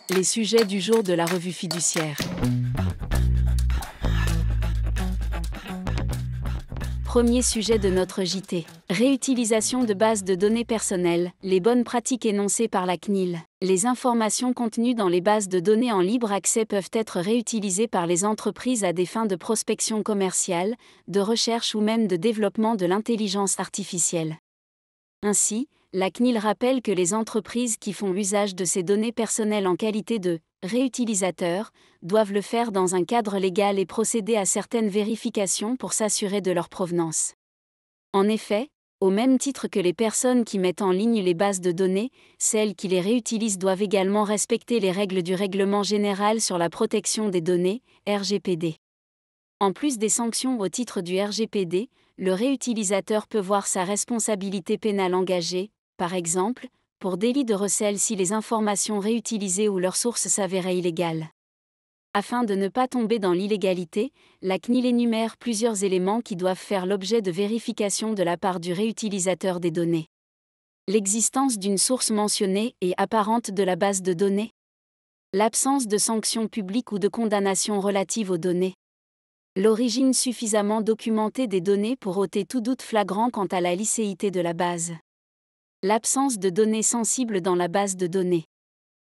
Les sujets du jour de la revue fiduciaire. Premier sujet de notre JT. Réutilisation de bases de données personnelles, les bonnes pratiques énoncées par la CNIL. Les informations contenues dans les bases de données en libre accès peuvent être réutilisées par les entreprises à des fins de prospection commerciale, de recherche ou même de développement de l'intelligence artificielle. Ainsi, la CNIL rappelle que les entreprises qui font usage de ces données personnelles en qualité de réutilisateurs doivent le faire dans un cadre légal et procéder à certaines vérifications pour s'assurer de leur provenance. En effet, au même titre que les personnes qui mettent en ligne les bases de données, celles qui les réutilisent doivent également respecter les règles du Règlement général sur la protection des données, RGPD. En plus des sanctions au titre du RGPD, le réutilisateur peut voir sa responsabilité pénale engagée, par exemple, pour délit de recel si les informations réutilisées ou leur source s'avéraient illégales. Afin de ne pas tomber dans l'illégalité, la CNIL énumère plusieurs éléments qui doivent faire l'objet de vérification de la part du réutilisateur des données. L'existence d'une source mentionnée et apparente de la base de données. L'absence de sanctions publiques ou de condamnation relative aux données. L'origine suffisamment documentée des données pour ôter tout doute flagrant quant à la licéité de la base. L'absence de données sensibles dans la base de données.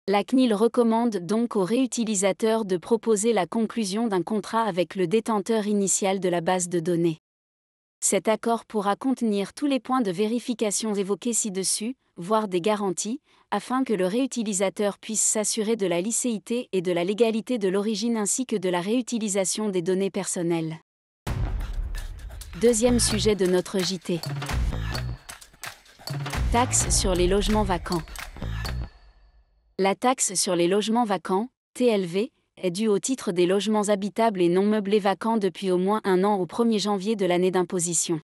La CNIL recommande donc aux réutilisateurs de proposer la conclusion d'un contrat avec le détenteur initial de la base de données. Cet accord pourra contenir tous les points de vérification évoqués ci-dessus, voire des garanties, afin que le réutilisateur puisse s'assurer de la licéité et de la légalité de l'origine ainsi que de la réutilisation des données personnelles. Deuxième sujet de notre JT. Taxe sur les logements vacants. La taxe sur les logements vacants, TLV, est due au titre des logements habitables et non meublés vacants depuis au moins un an au 1er janvier de l'année d'imposition.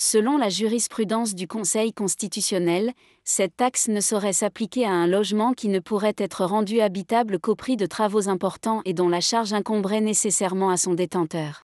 Selon la jurisprudence du Conseil constitutionnel, cette taxe ne saurait s'appliquer à un logement qui ne pourrait être rendu habitable qu'au prix de travaux importants et dont la charge incomberait nécessairement à son détenteur.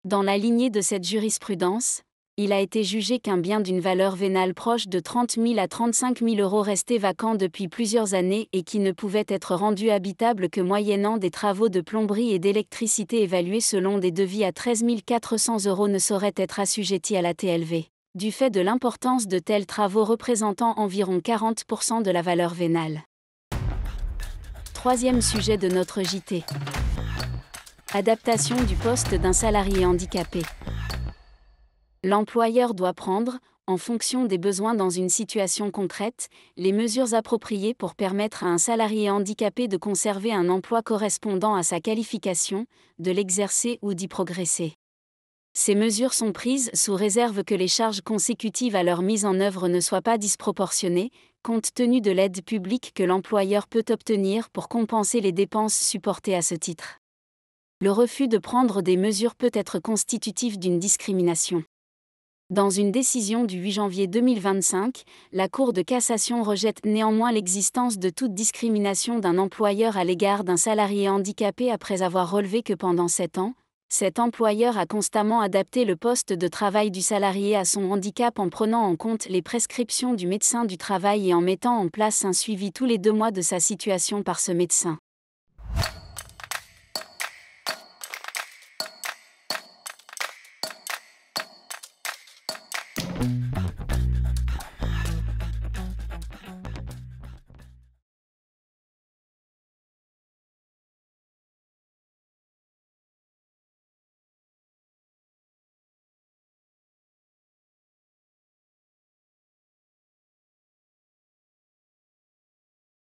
Dans la lignée de cette jurisprudence, il a été jugé qu'un bien d'une valeur vénale proche de 30 000 à 35 000 euros restait vacant depuis plusieurs années et qui ne pouvait être rendu habitable que moyennant des travaux de plomberie et d'électricité évalués selon des devis à 13 400 euros ne saurait être assujetti à la TLV, du fait de l'importance de tels travaux représentant environ 40% de la valeur vénale. Troisième sujet de notre JT. Adaptation du poste d'un salarié handicapé. L'employeur doit prendre, en fonction des besoins dans une situation concrète, les mesures appropriées pour permettre à un salarié handicapé de conserver un emploi correspondant à sa qualification, de l'exercer ou d'y progresser. Ces mesures sont prises sous réserve que les charges consécutives à leur mise en œuvre ne soient pas disproportionnées, compte tenu de l'aide publique que l'employeur peut obtenir pour compenser les dépenses supportées à ce titre. Le refus de prendre des mesures peut être constitutif d'une discrimination. Dans une décision du 8 janvier 2025, la Cour de cassation rejette néanmoins l'existence de toute discrimination d'un employeur à l'égard d'un salarié handicapé après avoir relevé que pendant 7 ans, cet employeur a constamment adapté le poste de travail du salarié à son handicap en prenant en compte les prescriptions du médecin du travail et en mettant en place un suivi tous les 2 mois de sa situation par ce médecin.